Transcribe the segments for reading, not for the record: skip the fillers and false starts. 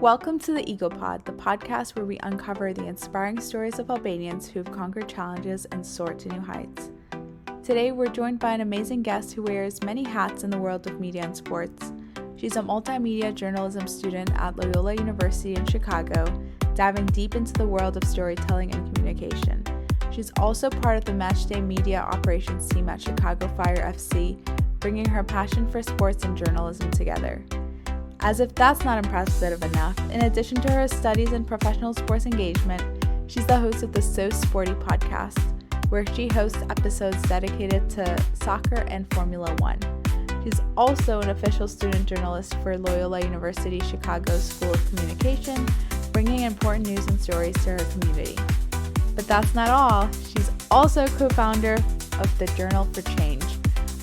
Welcome to the EaglePod, the podcast where we uncover the inspiring stories of Albanians who have conquered challenges and soared to new heights. Today, we're joined by an amazing guest who wears many hats in the world of media and sports. She's a multimedia journalism student at Loyola University in Chicago, diving deep into the world of storytelling and communication. She's also part of the Matchday media operations team at Chicago Fire FC, bringing her passion for sports and journalism together. As if that's not impressive enough, in addition to her studies in professional sports engagement, she's the host of the So Sporty Podcast, where she hosts episodes dedicated to soccer and Formula One. She's also an official student journalist for Loyola University Chicago School of Communication, bringing important news and stories to her community. But that's not all. She's also co-founder of the Journal for Change,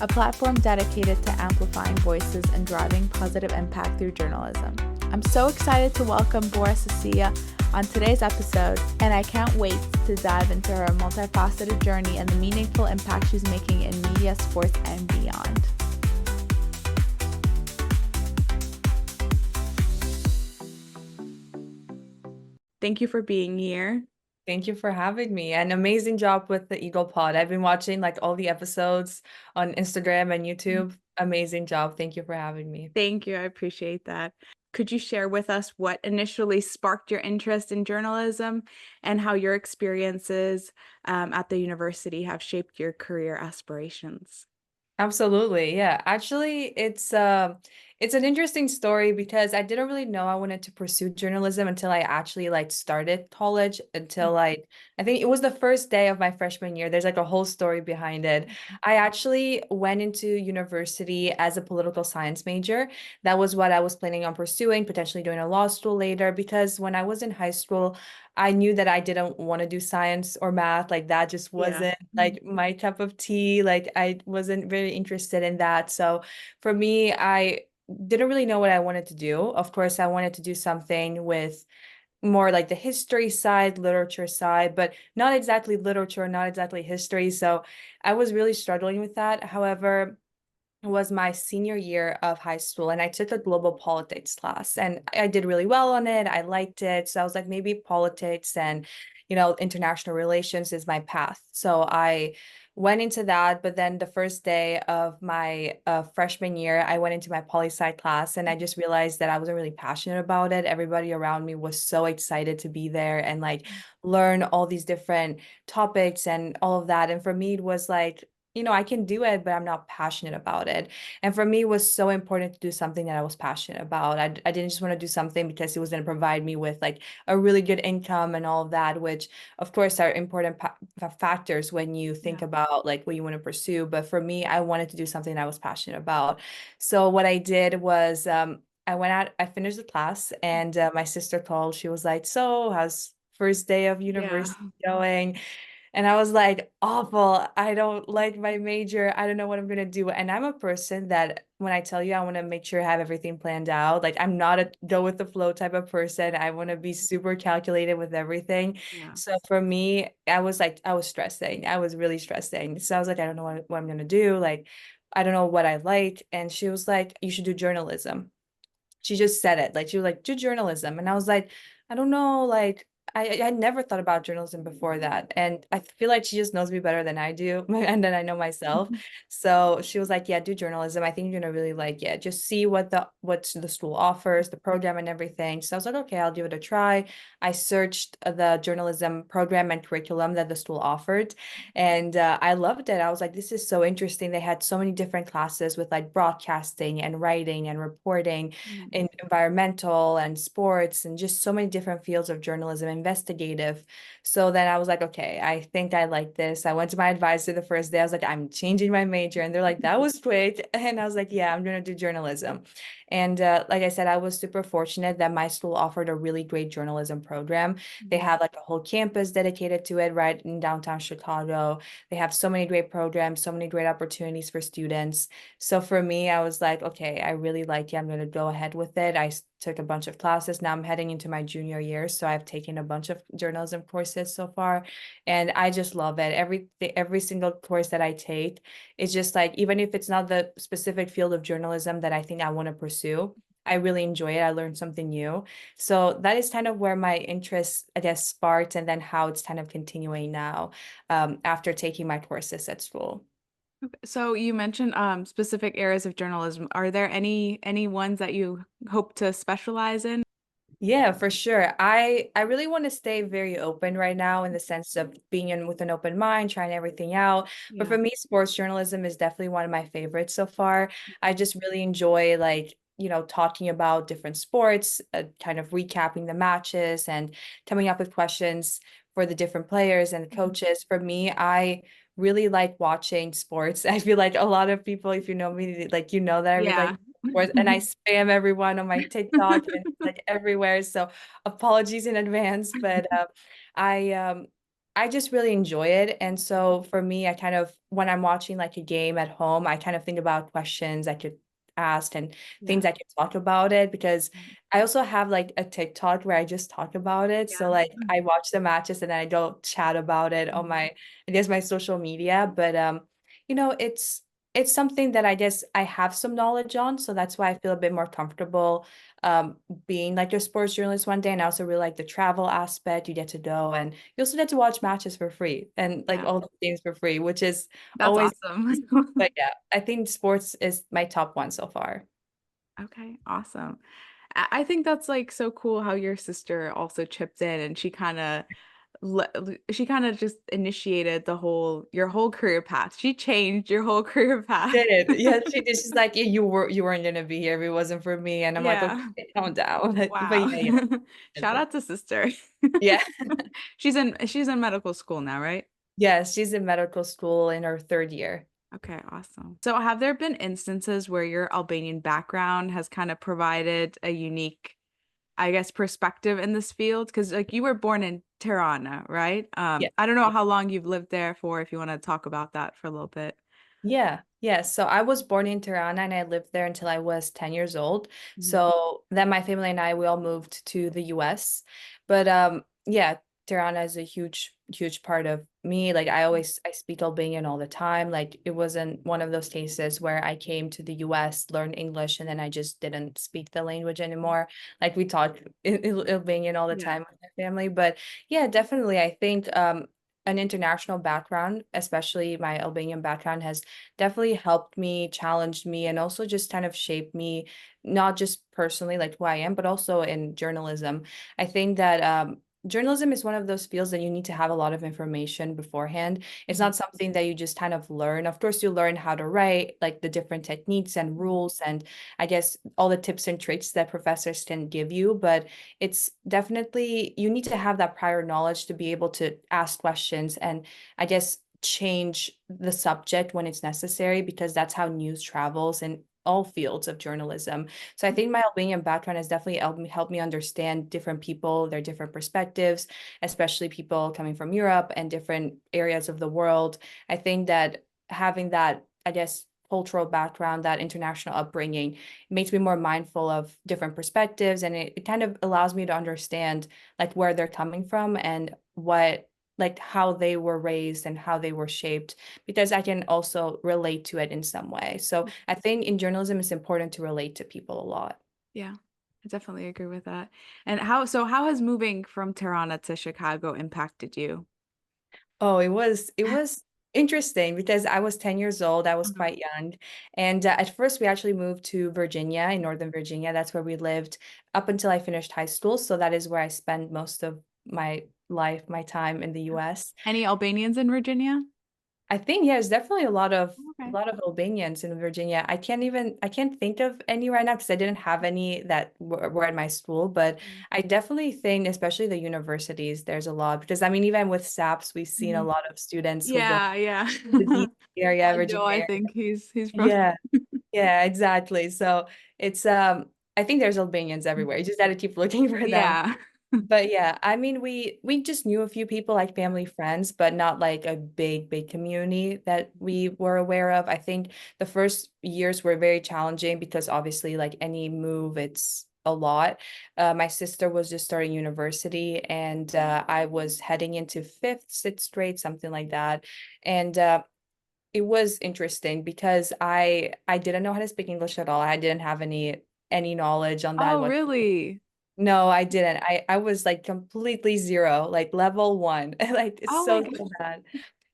a platform dedicated to amplifying voices and driving positive impact through journalism. I'm so excited to welcome Bora Cecia on today's episode, and I can't wait to dive into her multifaceted journey and the meaningful impact she's making in media, sports, and beyond. Thank you for being here. Thank you for having me. An amazing job with the EaglePod. I've been watching all the episodes on Instagram and YouTube. Amazing job. Thank you for having me. Thank you. I appreciate that. Could you share with us what initially sparked your interest in journalism and how your experiences at the university have shaped your career aspirations? Absolutely. Yeah. Actually, it's an interesting story because I didn't really know I wanted to pursue journalism until I actually started college, until I think it was the first day of my freshman year. There's a whole story behind it. I actually went into university as a political science major. That was what I was planning on pursuing, potentially doing a law school later, because when I was in high school, I knew that I didn't want to do science or math. That just wasn't my cup of tea. I wasn't very interested in that. So for me, I didn't really know what I wanted to do. Of course, I wanted to do something with more the history side, literature side, but not exactly literature, not exactly history. So I was really struggling with that. However, it was my senior year of high school and I took a global politics class and I did really well on it. I liked it. So I was like, maybe politics and, international relations is my path. So I went into that. But then the first day of my freshman year, I went into my poli-sci class and I just realized that I wasn't really passionate about it. Everybody around me was so excited to be there and learn all these different topics and all of that. And for me, it was I can do it, but I'm not passionate about it. And for me, it was so important to do something that I was passionate about. I didn't just want to do something because it was going to provide me with a really good income and all of that, which of course are important factors when you think about what you want to pursue. But for me, I wanted to do something I was passionate about. So what I did was I went out, I finished the class and my sister called. She was like, so how's first day of university going? And I was like, awful. I don't like my major. I don't know what I'm going to do. And I'm a person that when I tell you I want to make sure I have everything planned out, I'm not a go with the flow type of person. I want to be super calculated with everything. Yeah. So for me, I was stressing. I was really stressing. So I was like, I don't know what I'm going to do. I don't know what I like. And she was like, you should do journalism. She just said it. She was like, do journalism. And I was like, I don't know, I never thought about journalism before that. And I feel like she just knows me better than I do. And then I know myself. So she was like, yeah, do journalism. I think you're gonna really like it. Just see what the school offers, the program and everything. So I was like, okay, I'll give it a try. I searched the journalism program and curriculum that the school offered. And I loved it. I was like, this is so interesting. They had so many different classes with broadcasting and writing and reporting in environmental and sports and just so many different fields of journalism, investigative. So then I was like, okay, I think I like this. I went to my advisor the first day. I was like, I'm changing my major. And they're like, that was quick. And I was like, yeah, I'm going to do journalism. And like I said, I was super fortunate that my school offered a really great journalism program. They have a whole campus dedicated to it right in downtown Chicago. They have so many great programs, so many great opportunities for students. So for me, I was like, okay, I really like it. I'm going to go ahead with it. I took a bunch of classes. Now I'm heading into my junior year. So I've taken a bunch of journalism courses so far. And I just love it. Every single course that I take, it's just even if it's not the specific field of journalism that I think I want to pursue, I really enjoy it. I learned something new. So that is kind of where my interest, I guess, sparked, and then how it's kind of continuing now, after taking my courses at school. So you mentioned specific areas of journalism. Are there any ones that you hope to specialize in? Yeah, for sure. I really want to stay very open right now in the sense of being in with an open mind, trying everything out. But for Yeah. me, sports journalism is definitely one of my favorites so far. I just really enjoy like, talking about different sports, kind of recapping the matches and coming up with questions for the different players and Mhm. coaches. For me, I really like watching sports. I feel like a lot of people, if you know me, like that I really like Yeah. sports, and I spam everyone on my TikTok and like everywhere. So apologies in advance, but I um I just really enjoy it. And so for me, I kind of when I'm watching like a game at home, I kind of think about questions I could ask and things Yeah. I could talk about it because I also have like a TikTok where I just talk about it. So Yeah. like I watch the matches and then I don't chat about it on Mhm. I guess my social media. But it's something that I guess I have some knowledge on. So that's why I feel a bit more comfortable um, being like a sports journalist one day. And I also really like the travel aspect. You get to go and you also get to watch matches for free and like Yeah. all the games for free, which is That's always, awesome. but yeah, I think sports is my top one so far. Okay, awesome. I think that's like so cool how your sister also chipped in and she kind of just initiated your whole career path. She changed your whole career path. Did. Yeah, she did. She's like, yeah, you weren't gonna be here if it wasn't for me. And I'm like, okay, Yeah. calm down. But Wow. yeah, yeah. Shout out to sister. Yeah. She's in medical school now, right? Yes, she's in medical school in her third year. Okay, awesome. So have there been instances where your Albanian background has kind of provided a unique, I guess, perspective in this field? Because like you were born in Tirana, right? Yeah. I don't know how long you've lived there for, if you want to talk about that for a little bit. Yeah, yeah. So I was born in Tirana and I lived there until I was 10 years old. Mhm. So then my family and I, we all moved to the US. But yeah, Tirana is a huge, huge part of me. Like I speak Albanian all the time. Like it wasn't one of those cases where I came to the US, learned English, and then I just didn't speak the language anymore. Like we talk Albanian all the Yeah. time with my family. But yeah, definitely. I think an international background, especially my Albanian background, has definitely helped me, challenged me, and also just kind of shaped me, not just personally, like who I am, but also in journalism. I think that journalism is one of those fields that you need to have a lot of information beforehand. It's Mhm. not something that you just kind of learn. Of course, you learn how to write, like the different techniques and rules, and I guess all the tips and tricks that professors can give you, but it's definitely you need to have that prior knowledge to be able to ask questions and I guess change the subject when it's necessary because that's how news travels in all fields of journalism. So I think my Albanian background has definitely helped me understand different people, their different perspectives, especially people coming from Europe and different areas of the world. I think that having that, I guess, cultural background, that international upbringing, makes me more mindful of different perspectives and it kind of allows me to understand like where they're coming from and what like how they were raised and how they were shaped because I can also relate to it in some way. So I think in journalism it's important to relate to people a lot. Yeah, I definitely agree with that. And how has moving from Tirana to Chicago impacted you? Oh, it was interesting because I was 10 years old. I was Mhm. quite young. And at first we actually moved to Virginia, in Northern Virginia. That's where we lived up until I finished high school. So that is where I spent most of my life, my time in the US. Any Albanians in Virginia? I think yeah, there's definitely a Okay. lot of Albanians in Virginia. I can't think of any right now because I didn't have any that were at my school, but I definitely think, especially the universities, there's a lot because I mean, even with SAPS, we've seen a Mhm. lot of students who go to Yeah, yeah. the DC area, Virginia Joe, I area. think he's from. Yeah, yeah, exactly. So it's I think there's Albanians everywhere. You just got to keep looking for them. Yeah. But yeah, I mean, we just knew a few people like family friends, but not like a big, big community that we were aware of. I think the first years were very challenging because obviously, like any move, it's a lot. My sister was just starting university, and I was heading into fifth, sixth grade, something like that. And it was interesting because I didn't know how to speak English at all. I didn't have any knowledge on that Oh, what. really? No, I didn't. I was like completely zero, like level one. Like it's Oh my so God. so bad.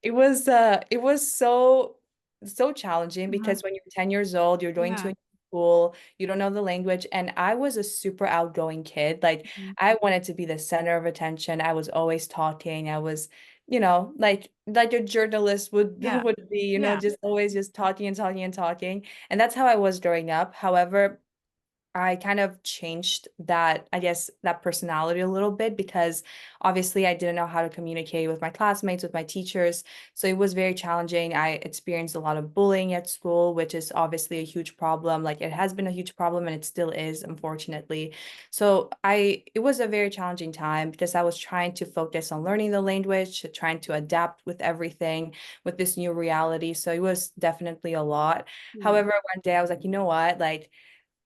It was so challenging Uh-huh. because when you're 10 years old, you're going to Yeah. a new school, you don't know the language, and I was a super outgoing kid. Like Mhm. I wanted to be the center of attention. I was always talking. I was, like a journalist would Yeah. would be, Yeah. just always just talking and talking and talking. And that's how I was growing up. However, I kind of changed that, I guess, that personality a little bit because obviously I didn't know how to communicate with my classmates, with my teachers. So it was very challenging. I experienced a lot of bullying at school, which is obviously a huge problem. Like it has been a huge problem and it still is, unfortunately. So it was a very challenging time because I was trying to focus on learning the language, trying to adapt with everything, with this new reality. So it was definitely a lot. Yeah. However, one day I was like, you know what? Like,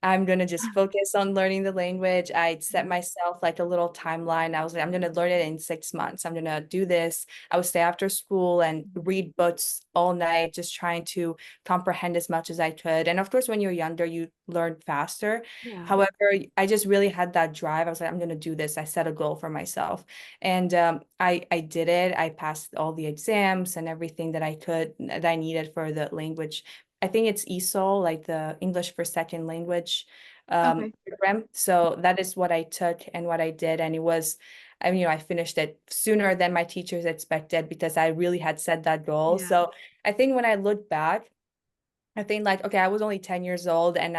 I'm gonna just focus on learning the language. I set Mhm. myself like a little timeline. I was like, I'm gonna learn it in 6 months. I'm gonna do this. I would stay after school and read books all night, just trying to comprehend as much as I could. And of course, when you're younger, you learn faster. Yeah. However, I just really had that drive. I was like, I'm gonna do this. I set a goal for myself, and I did it. I passed all the exams and everything that I needed for the language. I think it's ESOL, like the English for Second Language Okay. program. So that is what I took and what I did. And I finished it sooner than my teachers expected because I really had set that goal. Yeah. So I think when I look back, I think like, okay, I was only 10 years old and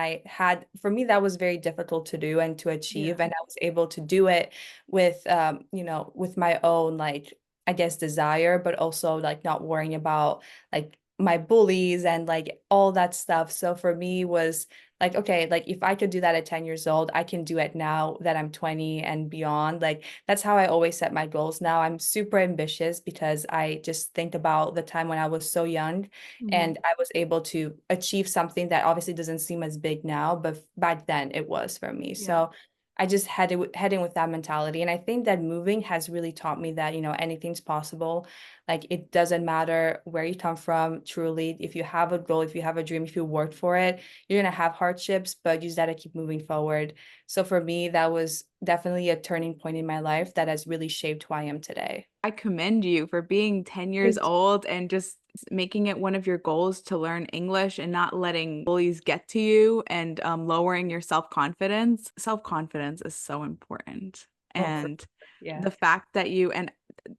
for me, that was very difficult to do and to Yeah. achieve. And I was able to do it with my own, like, I guess, desire, but also like not worrying about like my bullies and like all that stuff. So for me was like, okay, like if I could do that at 10 years old, I can do it now that I'm 20 and beyond. Like that's how I always set my goals now. I'm super ambitious because I just think about the time when I was so young Mhm. and I was able to achieve something that obviously doesn't seem as big now, but back then it was for me. Yeah. So I just heading with that mentality. And I think that moving has really taught me that, anything's possible. Like it doesn't matter where you come from, truly. If you have a goal, if you have a dream, if you work for it, you're gonna have hardships, but you just gotta keep moving forward. So for me, that was definitely a turning point in my life that has really shaped who I am today. I commend you for being 10 years Thank old and just making it one of your goals to learn English and not letting bullies get to you and lowering your self-confidence. Self-confidence is so important. Oh, for And yeah. the fact that and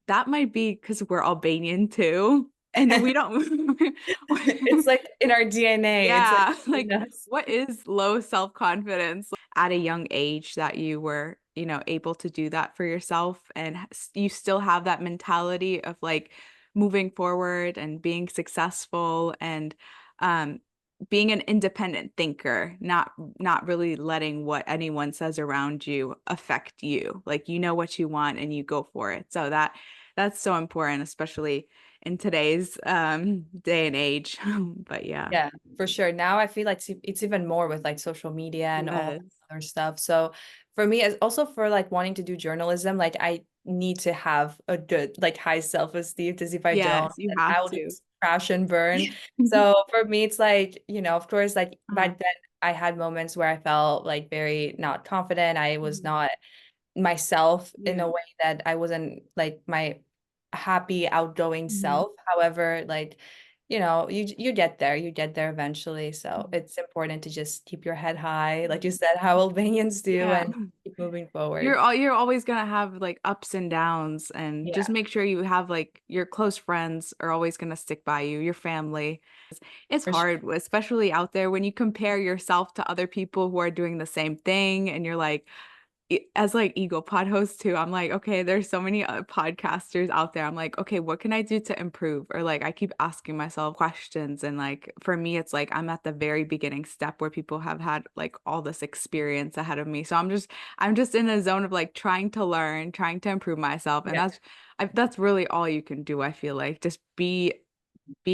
that might be because we're Albanian too. And we don't, It's like in our DNA. It's like yeah, in like us. what is low self-confidence at a young age that you were, able to do that for yourself and you still have that mentality of like moving forward and being successful and um being an independent thinker, not really letting what anyone says around you affect you. Like you know what you want and you go for it. So that's so important, especially in today's day and age. But yeah. Yeah, for sure. Now I feel like it's even more with like social media and all that Yes. other stuff. So for me, as also for like wanting to do journalism, like I need to have a good like high self-esteem because if I don't, Yes, you then have I will to. just crash and burn. So for me, it's like, of course, like Uh-huh. back then I had moments where I felt like very not confident. I was Mhm. not myself in Yeah. a way that I wasn't like my happy, outgoing Mhm. self. However, like, you get there eventually. So Mhm. it's important to just keep your head high, like you said, how Albanians do, Yeah. and keep moving forward. You're always gonna have like ups and downs and Yeah, just make sure you have like your close friends are always gonna stick by you, your family. It's for sure. hard, especially out there when you compare yourself to other people who are doing the same thing and you're like, as like EaglePod host too, I'm like, okay, there's so many podcasters out there. I'm like, okay, what can I do to improve? Or like, I keep asking myself questions. And like, for me, it's like I'm at the very beginning step where people have had like all this experience ahead of me. So I'm just in a zone of like trying to learn, trying to improve myself. And Yeah. that's really all you can do. I feel like just be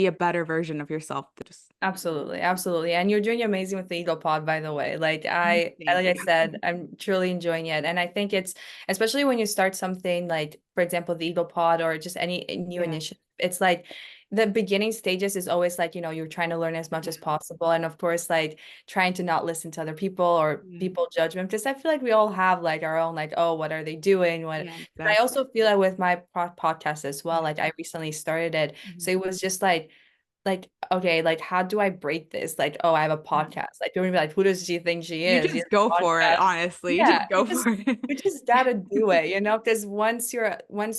a better version of yourself. Just Absolutely, absolutely. And you're doing amazing with the Eagle Pod, by the way. Like like thank I you. said, I'm truly enjoying it. And I think it's especially when you start something like, for example, the Eagle Pod or just any new Yeah. initiative, it's like the beginning stages is always like, you're trying to learn as much Yeah. as possible. And of course, like trying to not listen to other people or Yeah. people judgment, because I feel like we all have like our own, like, oh, what are they doing? What, Yeah, and I exactly. also feel that with my podcast as well. Yeah. Like I recently started it. Mhm. So it was just like, okay, like how do I break this? Like, oh, I have a Yeah. podcast. Like, you're gonna be like, who does she think she You is? She has just go a for it, podcast. honestly. You Yeah, just go for it. you just gotta do it, because once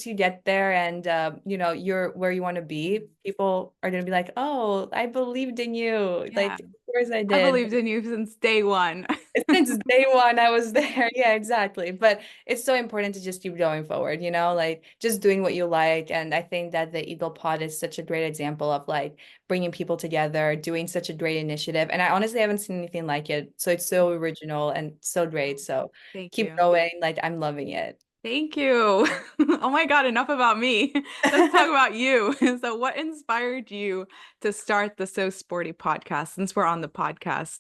you get there and you're where you want to be, people are gonna be like, oh, I believed in you. Yeah. Like, of course I I did. believed in you since day one. Since day one, I was there. Yeah, exactly. But it's so important to just keep going forward, like just doing what you like. And I think that the Eagle Pod is such a great example of like bringing people together, doing such a great initiative. And I honestly haven't seen anything like it. So it's so original and so great. So Thank keep you. going. Like, I'm loving it. Thank you. Oh my God, enough about me. Let's talk about you. So, what inspired you to start the So Sporty podcast since we're on the podcast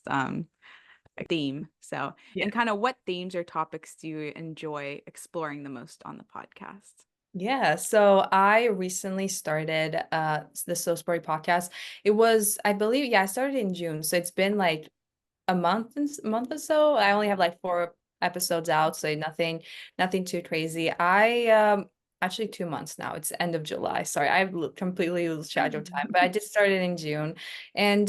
theme? So, Yeah. and kind of what themes or topics do you enjoy exploring the most on the podcast? Yeah, so I recently started the So Sporty podcast. It was, I believe, yeah, I started in June. So it's been like a month or so. I only have like 4 episodes out, so nothing too crazy. I actually 2 months now. It's the end of July. Sorry, completely lose track of time, but I just started in June. And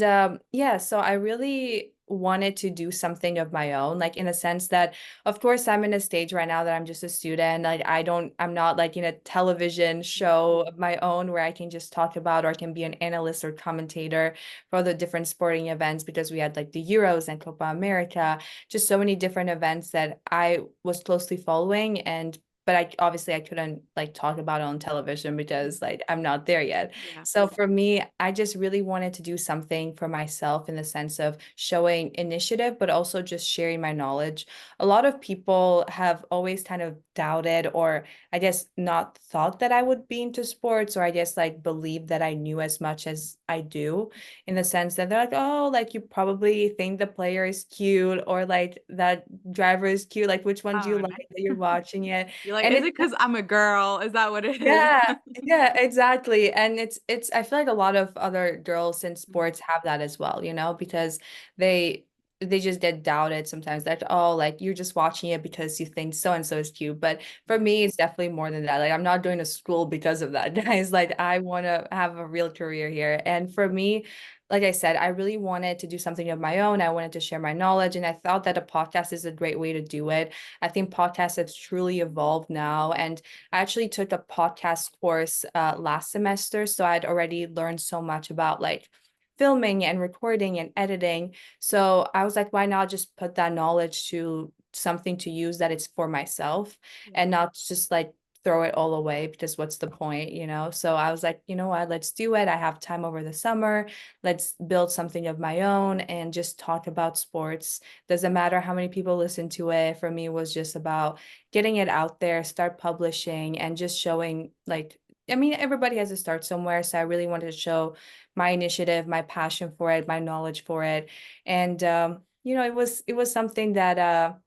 yeah, so I really wanted to do something of my own, like in a sense that of course I'm in a stage right now that I'm just a student. Like I'm not like in a television show of my own where I can just talk about or I can be an analyst or commentator for the different sporting events, because we had like the Euros and Copa America, just so many different events that I was closely following. And but I couldn't like talk about it on television because like I'm not there yet. Yeah. So for me, I just really wanted to do something for myself in the sense of showing initiative, but also just sharing my knowledge. A lot of people have always kind of doubted, or I guess not thought that I would be into sports, or I guess like believe that I knew as much as I do, in the sense that they're like, oh, like you probably think the player is cute, or like that driver is cute. Like, which one do you Oh, like no. that you're watching it? You're like, And is it's it because I'm a girl? Is that what it is? yeah, yeah, exactly. And it's I feel like a lot of other girls in sports have that as well, because they they just get doubted sometimes, like, oh, like you're just watching it because you think so and so is cute. But for me, it's definitely more than that. Like, I'm not going to school because of that, guys. Like, I want to have a real career here. And for me, like I said, I really wanted to do something of my own. I wanted to share my knowledge, and I thought that a podcast is a great way to do it. I think podcasts have truly evolved now, and I actually took a podcast course last semester, so I'd already learned so much about like filming and recording and editing. So I was like, why not just put that knowledge to something to use that it's for myself, Yeah. and not just like throw it all away, because what's the point? So I was like, you know what, let's do it. I have time over the summer. Let's build something of my own and just talk about sports. Doesn't matter how many people listen to it. For me, it was just about getting it out there, start publishing, and just showing like, I mean, everybody has to start somewhere. So I really wanted to show my initiative, my passion for it, my knowledge for it. And it was something that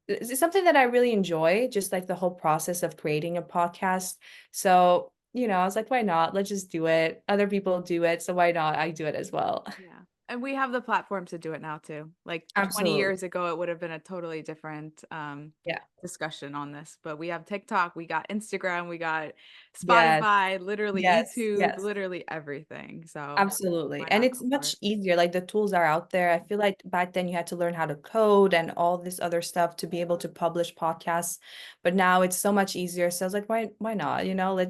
it's something that I really enjoy, just like the whole process of creating a podcast. So, I was like, why not? Let's just do it. Other people do it, so why not? I do it as well. Yeah. And we have the platform to do it now too. Like 20 Absolutely. years ago, it would have been a totally different Yeah. discussion on this. But we have TikTok, we got Instagram, we got Yes. Spotify, literally Yes. YouTube, Yes. literally everything. So Absolutely. why And not it's go for much it? easier. Like the tools are out there. I feel like back then you had to learn how to code and all this other stuff to be able to publish podcasts. But now it's so much easier. So I was like, why not?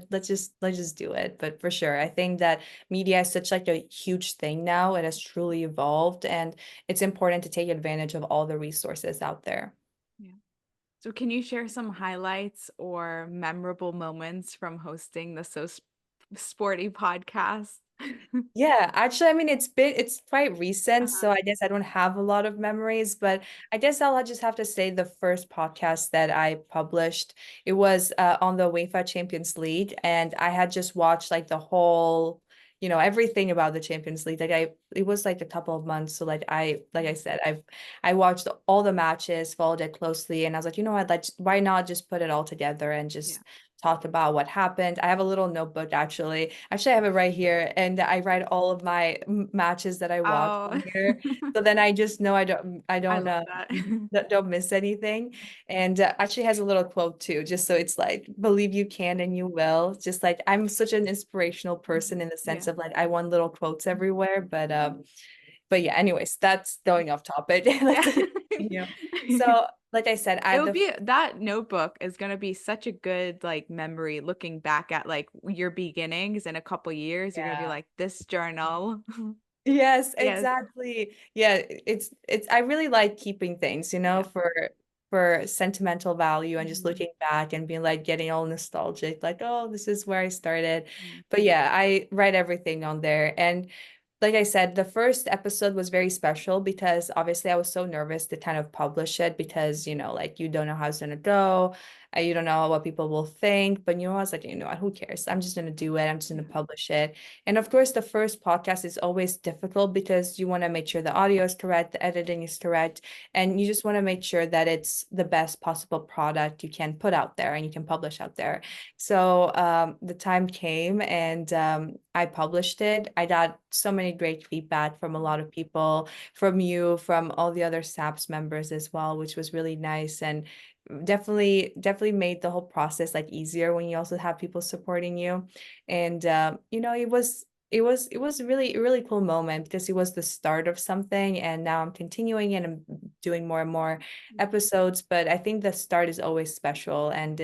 Let's just do it. But for sure, I think that media is such like a huge thing now. It has truly evolved, and it's important to take advantage of all the resources out there. Yeah. So can you share some highlights or memorable moments from hosting the Sporty podcast? Yeah, actually, I mean, it's quite recent, Uh-huh. so I guess I don't have a lot of memories, but I guess I'll just have to say the first podcast that I published, it was on the UEFA Champions League, and I had just watched like the whole, everything about the Champions League. Like it was like a couple of months, so like I said, I watched all the matches, followed it closely, and I was like, you know what, like why not just put it all together and Yeah. just talk about what happened. I have a little notebook actually. Actually, I have it right here, and I write all of my matches that I watch Oh, on here. So then I just know I I don't love that. don't miss anything. And actually has a little quote too, just so it's like, believe you can and you will. Just like I'm such an inspirational person in the sense Yeah. of like I want little quotes everywhere, but yeah, anyways, that's going off topic. Let's Yeah. continue. So, like I said, I It'll the be that notebook is gonna be such a good like memory looking back at like your beginnings in a couple years. You're gonna be yeah. like, this journal. Yes, Yes. exactly. Yeah, it's I really like keeping things, Yeah. for sentimental value and just Mhm. looking back and being like getting all nostalgic, like, oh, this is where I started. Mhm. But yeah, I write everything on there. And like I said, the first episode was very special because obviously I was so nervous to kind of publish it because, like you don't know how it's gonna go. You don't know what people will think, but I was like, you know what, who cares? I'm just gonna do it. I'm just gonna Yeah. publish it. And of course, the first podcast is always difficult because you want to make sure the audio is correct, the editing is correct, and you just want to make sure that it's the best possible product you can put out there and you can publish out there. So the time came and I published it. I got so many great feedback from a lot of people, from you, from all the other SAPS members as well, which was really nice. And definitely made the whole process like easier when you also have people supporting you. And it was really a really cool moment because it was the start of something, and now I'm continuing and I'm doing more and more episodes. But I think the start is always special, and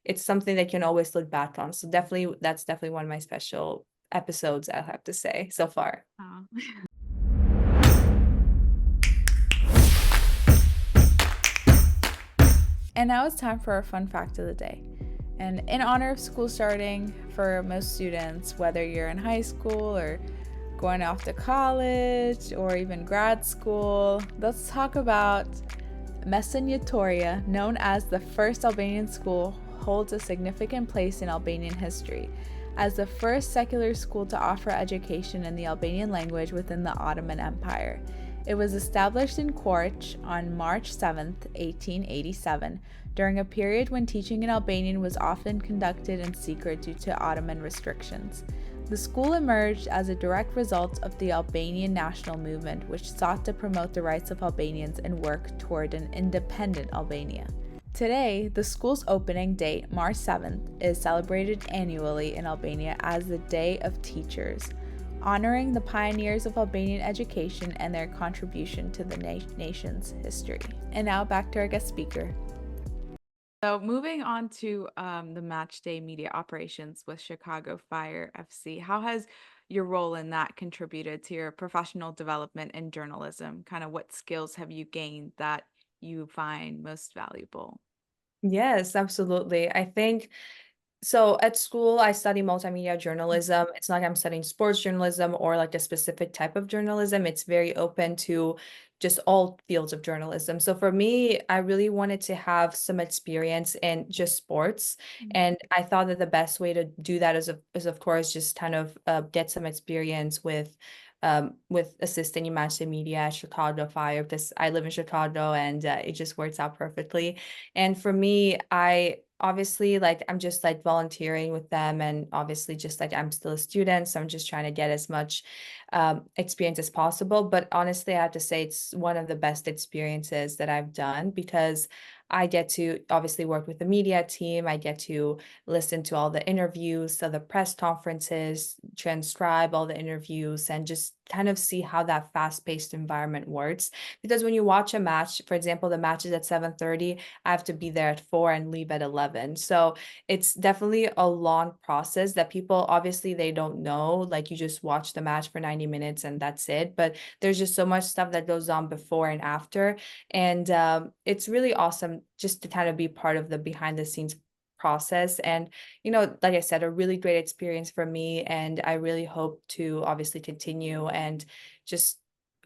it's something that you can always look back on. So definitely, that's definitely one of my special episodes, I have to say, so far. Oh. And now it's time for our fun fact of the day. And in honor of school starting for most students, whether you're in high school or going off to college or even grad school, let's talk about Mesenjatoria, known as the first Albanian school, holds a significant place in Albanian history. As the first secular school to offer education in the Albanian language within the Ottoman Empire. It was established in Korç on March 7, 1887, during a period when teaching in Albanian was often conducted in secret due to Ottoman restrictions. The school emerged as a direct result of the Albanian national movement, which sought to promote the rights of Albanians and work toward an independent Albania. Today, the school's opening date, March 7th, is celebrated annually in Albania as the Day of Teachers, honoring the pioneers of Albanian education and their contribution to the nation's history. And now back to our guest speaker. So moving on to the Matchday media operations with Chicago Fire FC, how has your role in that contributed to your professional development in journalism? Kind of what skills have you gained that you find most valuable? Yes, absolutely. I think so at school, I study multimedia journalism. It's not like I'm studying sports journalism or like a specific type of journalism. It's very open to just all fields of journalism. So for me, I really wanted to have some experience in just sports. And I thought that the best way to do that is of course, just kind of get some experience with assisting in mass media at Chicago Fire because I live in Chicago and it just works out perfectly. And for me, I obviously like I'm just like volunteering with them, and obviously just like I'm still a student, so I'm just trying to get as much experience as possible. But honestly, I have to say it's one of the best experiences that I've done because I get to obviously work with the media team. I get to listen to all the interviews, so the press conferences, transcribe all the interviews, and just kind of see how that fast-paced environment works. Because when you watch a match, for example, the match is at 7:30, I have to be there at 4 and leave at 11. So it's definitely a long process that people obviously they don't know. Like you just watch the match for 90 minutes and that's it. But there's just so much stuff that goes on before and after. And it's really awesome just to kind of be part of the behind the scenes process. And, like I said, a really great experience for me. And I really hope to obviously continue and just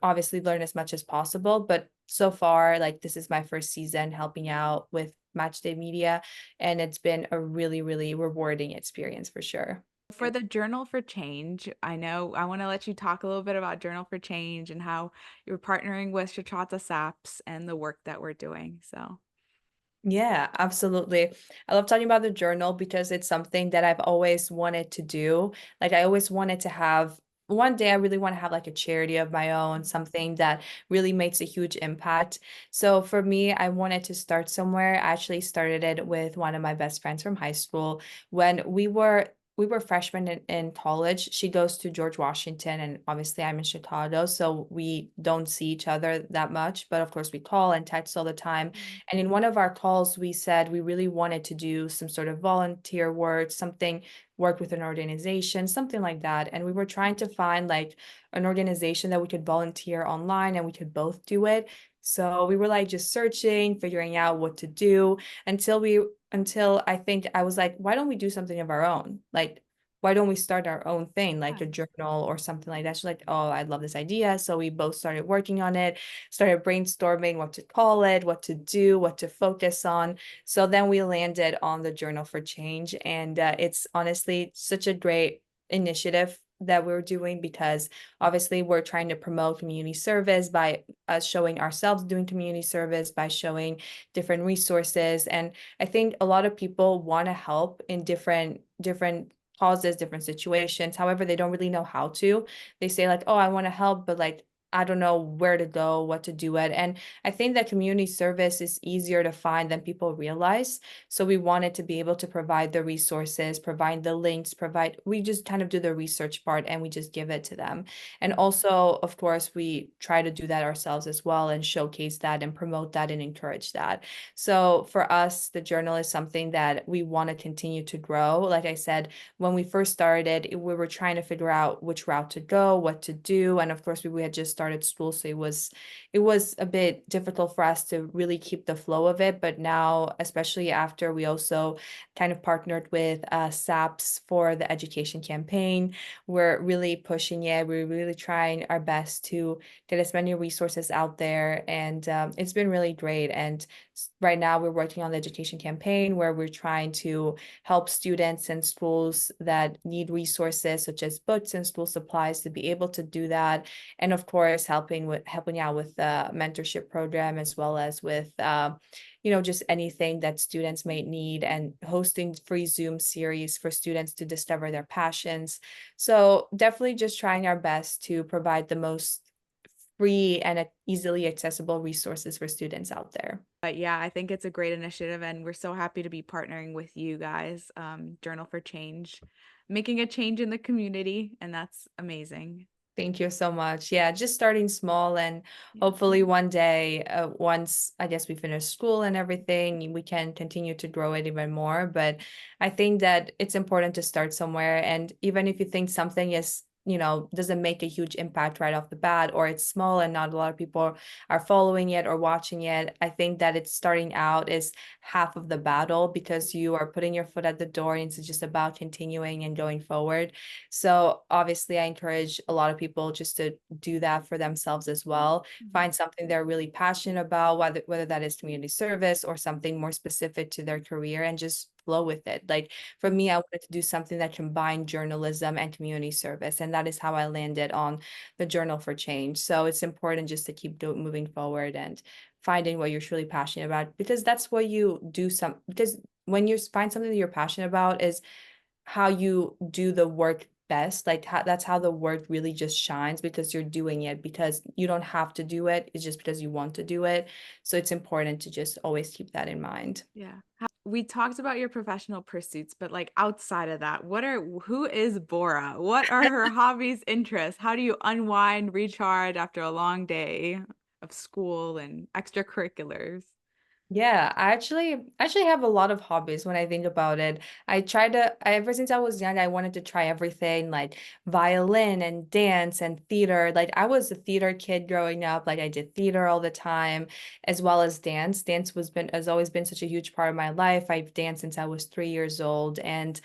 obviously learn as much as possible. But so far, like this is my first season helping out with Matchday Media, and it's been a really, really rewarding experience for sure. For the Journal for Change, I know I want to let you talk a little bit about Journal for Change and how you're partnering with Shatrata Saps and the work that we're doing. So, Yeah, absolutely. I love talking about the journal because it's something that I've always wanted to do. Like I always wanted to have one day I really want to have like a charity of my own, something that really makes a huge impact. So for me, I wanted to start somewhere. I actually started it with one of my best friends from high school when we were freshmen in college. She goes to George Washington, and obviously I'm in Chicago, so we don't see each other that much, but of course we call and text all the time. Mm. And in one of our calls, we said we really wanted to do some sort of volunteer work, something, work with an organization, something like that. And we were trying to find like an organization that we could volunteer online and we could both do it. So we were like just searching, figuring out what to do until I think I was like, why don't we do something of our own? Like, why don't we start our own thing, like Yeah. a journal or something like that? She's like, oh, I love this idea. So we both started working on it, started brainstorming what to call it, what to do, what to focus on. So then we landed on the Journal for Change. And it's honestly such a great initiative that we're doing because obviously we're trying to promote community service by us showing ourselves doing community service, by showing different resources. And I think a lot of people want to help in different causes, different situations. However, they don't really know how to. They say like, "Oh, I want to help," but like I don't know where to go, what to do it. And I think that community service is easier to find than people realize. So we wanted to be able to provide the resources, provide the links, we just kind of do the research part and we just give it to them. And also, of course, we try to do that ourselves as well and showcase that and promote that and encourage that. So for us, the journal is something that we want to continue to grow. Like I said, when we first started, we were trying to figure out which route to go, what to do, and of course, we had just started school, so it was a bit difficult for us to really keep the flow of it. But now, especially after we also kind of partnered with SAPS for the education campaign, we're really pushing it. We're really trying our best to get as many resources out there, and it's been really great. And right now, we're working on the education campaign where we're trying to help students and schools that need resources such as books and school supplies to be able to do that. And of course, helping out with the mentorship program as well as with just anything that students may need, and hosting free Zoom series for students to discover their passions. So definitely just trying our best to provide the most free and easily accessible resources for students out there. But yeah, I think it's a great initiative, and we're so happy to be partnering with you guys, Journal for Change, making a change in the community, and that's amazing. Thank you so much. Yeah, just starting small, and Yeah. hopefully one day, once I guess we finish school and everything, we can continue to grow it even more. But I think that it's important to start somewhere. And even if you think something is, doesn't make a huge impact right off the bat, or it's small and not a lot of people are following it or watching it, I think that it's starting out is half of the battle because you are putting your foot at the door and it's just about continuing and going forward. So obviously, I encourage a lot of people just to do that for themselves as well. Mhm. Find something they're really passionate about, whether that is community service or something more specific to their career, and just flow with it. Like for me, I wanted to do something that combined journalism and community service, and that is how I landed on the Journal for Change. So it's important just to keep moving forward and finding what you're truly passionate about, because that's what you do. Because when you find something that you're passionate about is how you do the work best. Like that's how the work really just shines, because you're doing it because you don't have to do it. It's just because you want to do it. So it's important to just always keep that in mind. Yeah. We talked about your professional pursuits, but like outside of that, who is Bora? What are her hobbies, interests? How do you unwind, recharge after a long day of school and extracurriculars? Yeah, I actually have a lot of hobbies when I think about it. Ever since I was young, I wanted to try everything, like violin and dance and theater. Like I was a theater kid growing up. Like I did theater all the time, as well as dance. Dance has always been such a huge part of my life. I've danced since I was 3 years old, and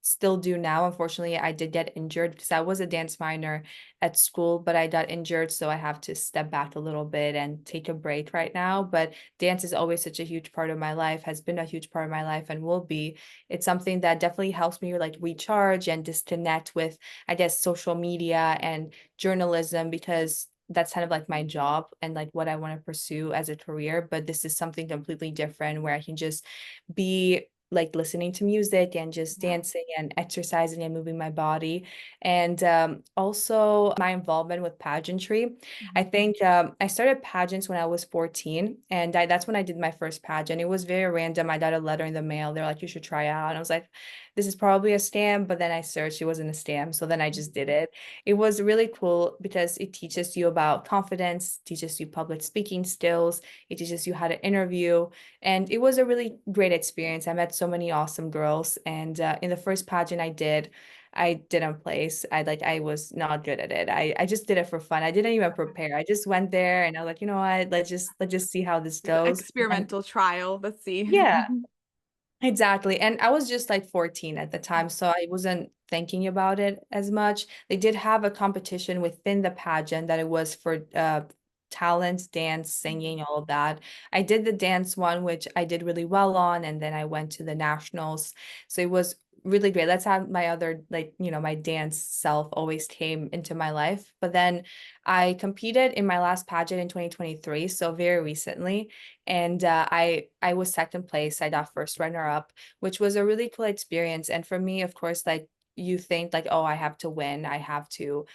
still do now. Unfortunately, I did get injured because I was a dance minor at school, but I got injured, so I have to step back a little bit and take a break right now. But dance is always such a huge part of my life, has been a huge part of my life, and will be. It's something that definitely helps me like recharge and disconnect with, I guess, social media and journalism, because that's kind of like my job and like what I want to pursue as a career. But this is something completely different where I can just be like listening to music and just Yeah. dancing and exercising and moving my body. And also my involvement with pageantry. I Mhm. think I started pageants when I was 14, and that's when I did my first pageant. It was very random. I got a letter in the mail. They're like, you should try out. And I was like, this is probably a scam, but then I searched, it wasn't a scam. So then I just did it. It was really cool because it teaches you about confidence, teaches you public speaking skills, it teaches you how to interview. And it was a really great experience. I met so many awesome girls. And in the first pageant I didn't place. I was not good at it. I just did it for fun. I didn't even prepare. I just went there and I was like, you know what, let's just see how this The goes. And experimental trial. Let's see. yeah, exactly. And I was just like 14 at the time, so I wasn't thinking about it as much. They did have a competition within the pageant that it was for talent, dance, singing, all of that. I did the dance one, which I did really well on, and then I went to the nationals. So it was really great. That's how my other, like, my dance self always came into my life. But then I competed in my last pageant in 2023, so very recently, and I was second place. I got first runner up, which was a really cool experience. And for me, of course, like, you think like, oh, I have to win, I have to,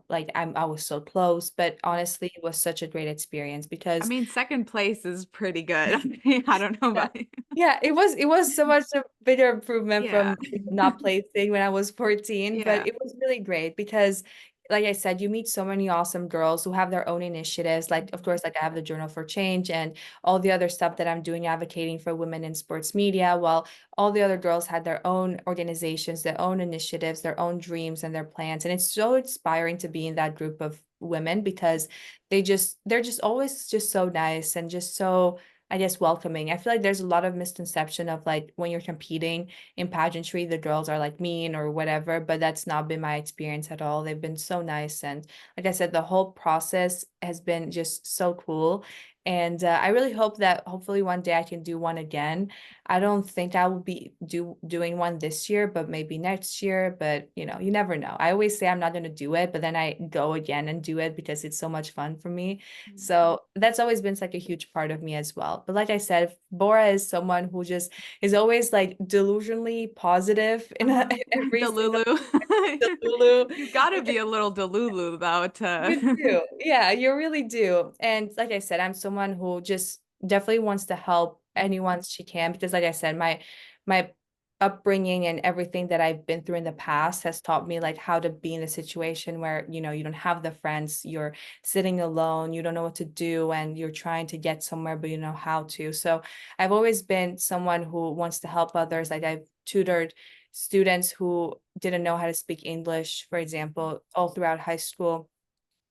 like, I was so close, but honestly it was such a great experience I because mean, second place is pretty good. I don't know yeah. about you. Yeah, it was so much a bigger improvement Yeah. from not placing when I was 14, but Yeah. it was really great because like I said, you meet so many awesome girls who have their own initiatives. Like, of course, like I have the Journal for Change and all the other stuff that I'm doing advocating for women in sports media, while all the other girls had their own organizations, their own initiatives, their own dreams and their plans. And it's so inspiring to be in that group of women because they're just always just so nice and just so, I guess, welcoming. I feel like there's a lot of misconception of like when you're competing in pageantry, the girls are like mean or whatever, but that's not been my experience at all. They've been so nice. And like I said, the whole process has been just so cool. And I really hope that hopefully one day I can do one again. I don't think I will be doing one this year, but maybe next year. But you never know. I always say I'm not going to do it, but then I go again and do it because it's so much fun for me. So that's always been like a huge part of me as well. But like I said, Bora is someone who just is always like delusionally positive in every single Delulu. Lulu. You gotta be a little Delulu though You to do. Yeah, you really do. And like I said, I'm someone who just definitely wants to help anyone she can because like I said, my upbringing and everything that I've been through in the past has taught me like how to be in a situation where, you don't have the friends, you're sitting alone, you don't know what to do, and you're trying to get somewhere, but you know how to. So I've always been someone who wants to help others. Like I've tutored students who didn't know how to speak English, for example, all throughout high school.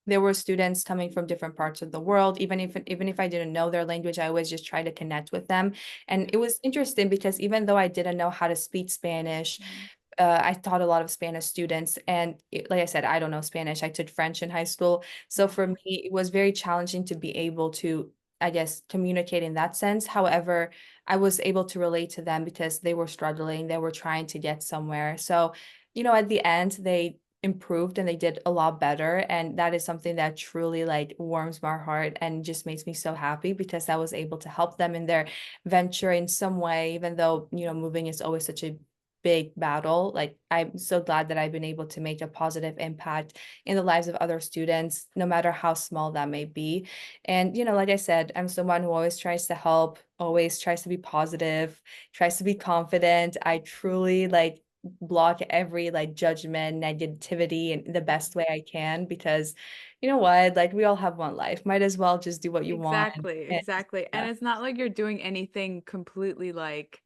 There were students coming from different parts of the world. Even if I didn't know their language, I always just try to connect with them. And it was interesting because even though I didn't know how to speak Spanish, I taught a lot of Spanish students. And like I said, I don't know Spanish. I took French in high school. So Yeah. for me, it was very challenging to be able to, I guess, communicate in that sense. However, I was able to relate to them because they were struggling, they were trying to get somewhere. So, at the end, they improved and they did a lot better. And that is something that truly like warms my heart and just makes me so happy because I was able to help them in their venture in some way, even though, moving is always such a big battle. Like I'm so glad that I've been able to make a positive impact in the lives of other students, no matter how small that may be. And like I said, I'm someone who always tries to help, always tries to be positive, tries to be confident. I truly like block every like judgment, negativity in the best way I can because you know what, like we all have one life. Might as well just do what you want. Exactly, And exactly. And yeah. it's not like you're doing anything completely like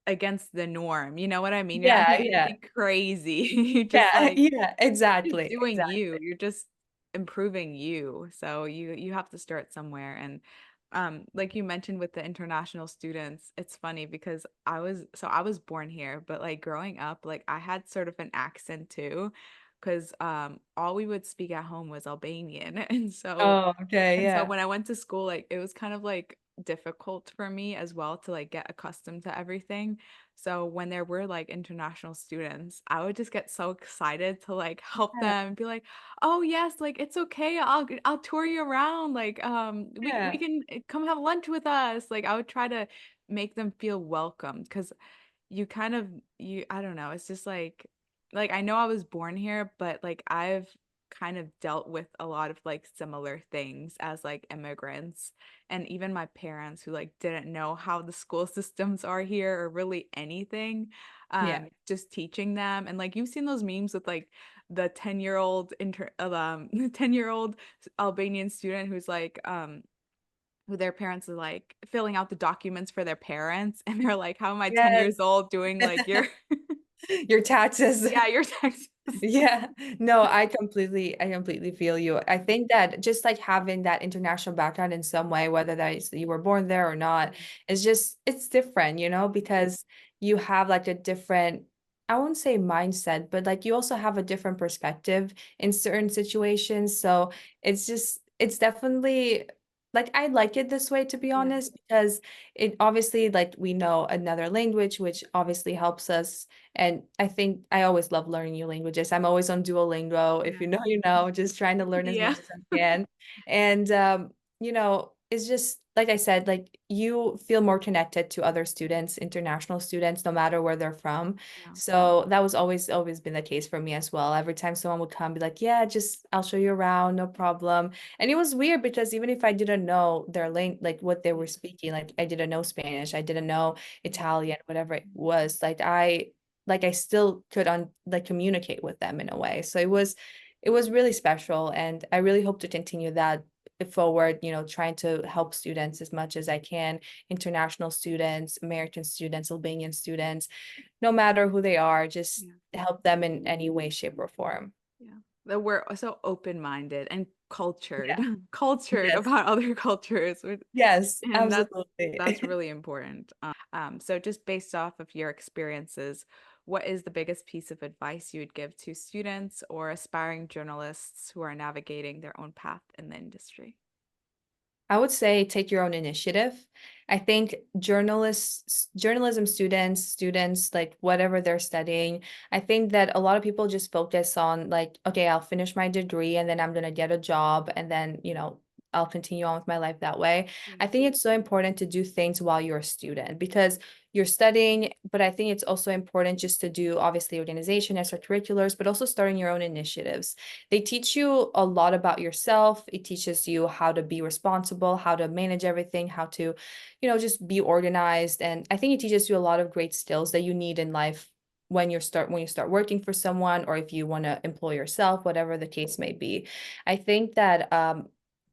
against the norm. You know what I mean? You're not Yeah, doing yeah. anything crazy. You're just Yeah, like yeah, just exactly. doing you. Exactly. You're just improving you. So you have to start somewhere. And like you mentioned with the international students, it's funny because I was born here, but like growing up, like I had sort of an accent too, because all we would speak at home was Albanian. And so Oh, okay, and so yeah. when I went to school, like it was kind of like difficult for me as well to like get accustomed to everything. So when there were like international students, I would just get so excited to like help Yeah. them and be like, "Oh yes, like it's okay. I'll tour you around. Like we Yeah. can come have lunch with us." Like I would try to make them feel welcome because you kind of you I don't know, it's just like I know I was born here, but like I've kind of dealt with a lot of like similar things as like immigrants and even my parents who like didn't know how the school systems are here or really anything Yeah. just teaching them and like you've seen those memes with like the 10-year-old 10-year-old Albanian student who's like who their parents are like filling out the documents for their parents and they're like, how am I 10 Yes. years old doing like your Your taxes. yeah, your taxes. Yeah, no, I completely feel you. I think that just like having that international background in some way, whether that is you were born there or not, is just it's different, because you have like a different, I won't say mindset, but like you also have a different perspective in certain situations. So it's definitely like I like it this way to be Yeah, honest, because it obviously like we know another language, which obviously helps us and I think I always love learning new languages. I'm always on Duolingo. If yeah, you know, you know, just trying to learn as yeah, much as I can. And it's just like I said, like you feel more connected to other students, international students, no matter where they're from. yeah, So that was always been the case for me as well. Every time someone would come, be like, "Yeah, just I'll show you around, no problem." And it was weird because even if I didn't know their language, like what they were speaking, like I didn't know Spanish, I didn't know Italian, whatever it was, like I still could like communicate with them in a way. So it was really special and I really hope to continue that forward, trying to help students as much as I can, international students, American students, Albanian students, no matter who they are, just yeah, help them in any way, shape, or form. yeah. That we're so open-minded and cultured, Yeah. cultured Yes. about other cultures, Yes, and that's absolutely. really important. So just based off of your experiences, what is the biggest piece of advice you would give to students or aspiring journalists who are navigating their own path in the industry? I would say take your own initiative. I think journalism students, like whatever they're studying, I think that a lot of people just focus on like, okay, I'll finish my degree and then I'm gonna get a job and then, I'll continue on with my life that way. Yeah, I think it's so important to do things while you're a student because you're studying, but I think it's also important just to do obviously organization, extracurriculars, but also starting your own initiatives. They teach you a lot about yourself. It teaches you how to be responsible, how to manage everything, how to, just be organized. And I think it teaches you a lot of great skills that you need in life when you start working for someone or if you want to employ yourself, whatever the case may be. I think that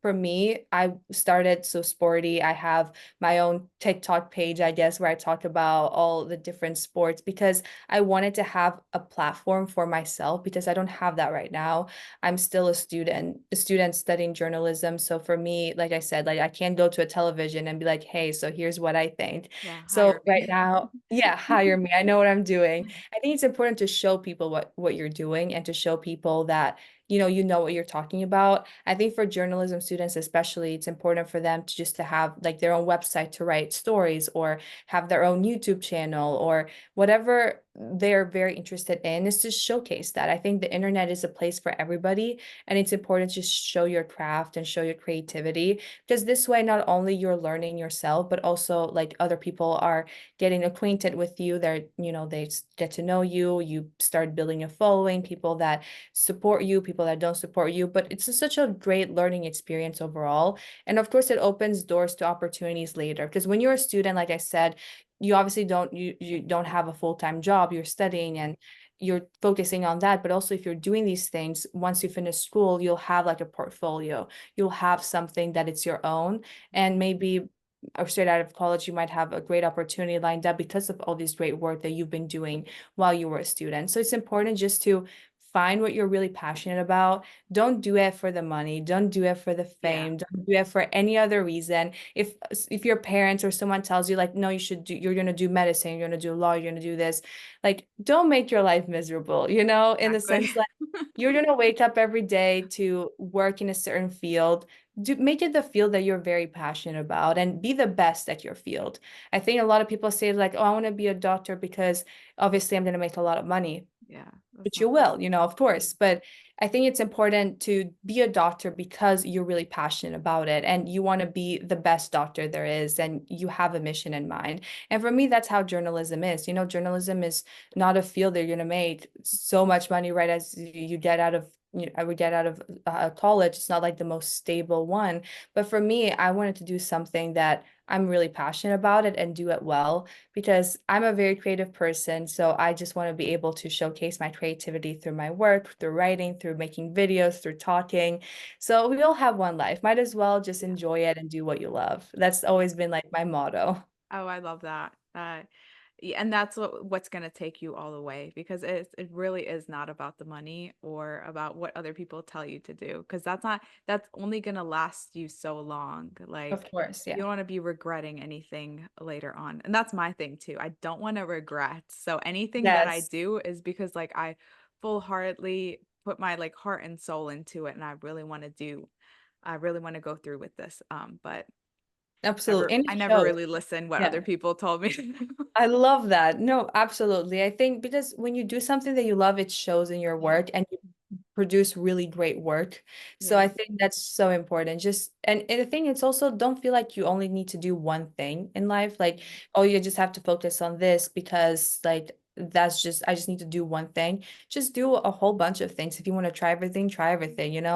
for me, I started So Sporty. I have my own TikTok page, I guess, where I talk about all the different sports because I wanted to have a platform for myself because I don't have that right now. I'm still a student studying journalism. So for me, like I said, like I can't go to a television and be like, hey, so here's what I think. yeah, So hire right me. now, yeah, hire me. I know what I'm doing. I think it's important to show people what you're doing and to show people that you know what you're talking about. I think for journalism students especially, it's important for them to have like their own website to write stories or have their own YouTube channel or whatever they're very interested in is to showcase that. I think the internet is a place for everybody and it's important to just show your craft and show your creativity because this way not only you're learning yourself but also like other people are getting acquainted with you. They get to know you. You start building a following, people that support you, people that don't support you. But it's such a great learning experience overall. And of course, it opens doors to opportunities later. Because when you're a student, like I said, you obviously you don't have a full-time job, you're studying and you're focusing on that. But also if you're doing these things, once you finish school, you'll have like a portfolio. You'll have something that it's your own. And maybe or straight out of college, you might have a great opportunity lined up because of all this great work that you've been doing while you were a student. So it's important just to find what you're really passionate about. Don't do it for the money. Don't do it for the Yeah, fame. Don't do it for any other reason. If your parents or someone tells you like, no, you're gonna do medicine, you're gonna do law, you're gonna do this, like, don't make your life miserable, in the exactly. sense that you're gonna wake up every day to work in a certain field make it the field that you're very passionate about and be the best at your field. I think a lot of people say like, oh, I want to be a doctor because obviously I'm going to make a lot of money, Yeah, that's which you not. will, of course. But I think it's important to be a doctor because you're really passionate about it and you want to be the best doctor there is and you have a mission in mind. And for me, that's how journalism is. Journalism is not a field that you're going to make so much money right as you get out of I would get out of college. It's not like the most stable one. But for me, I wanted to do something that I'm really passionate about it and do it well because I'm a very creative person. So I just want to be able to showcase my creativity through my work, through writing, through making videos, through talking. So we all have one life. Might as well just Yeah. enjoy it and do what you love. That's always been like my motto. Oh, I love that. Yeah, and that's what's gonna take you all the way because it really is not about the money or about what other people tell you to do because that's only gonna last you so long. Of Like course, you yeah. don't want to be regretting anything later on. And that's my thing too. I don't want to regret. So anything that I Yes. do is because like I full-heartedly put my like heart and soul into it and I really want to go through with this. But Absolutely. And I it never shows. really listened what Yeah. other people told me to do. I love that. No, absolutely. I think because when you do something that you love, it shows in your Yeah. work and you produce really great work. So I Yes. think that's so important. Just and the thing is also don't feel like you only need to do one thing in life. Like, oh, you just have to focus on this because like that's just I just need to do one thing. Just do a whole bunch of things. If you want to try everything,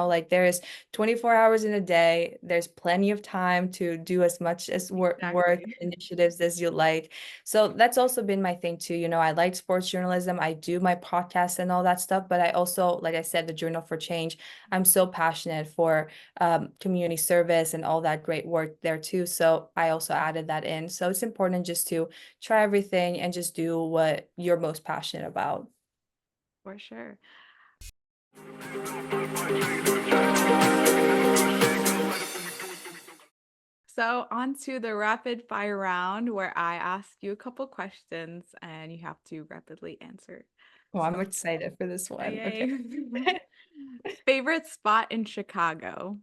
Like there's 24 hours in a day. There's plenty of time to do as much as work Exactly. initiatives as you like. So that's also been my thing too. I like sports journalism. I do my podcast and all that stuff, but I also, like I said, the Journal for Change. I'm so passionate for community service and all that great work there too. So I also added that in. So it's important just to try everything and just do what you're most passionate about. For sure. So, on to the rapid fire round where I ask you a couple questions and you have to rapidly answer. Oh, I'm So, excited for this one. Okay. yay. Favorite spot in Chicago?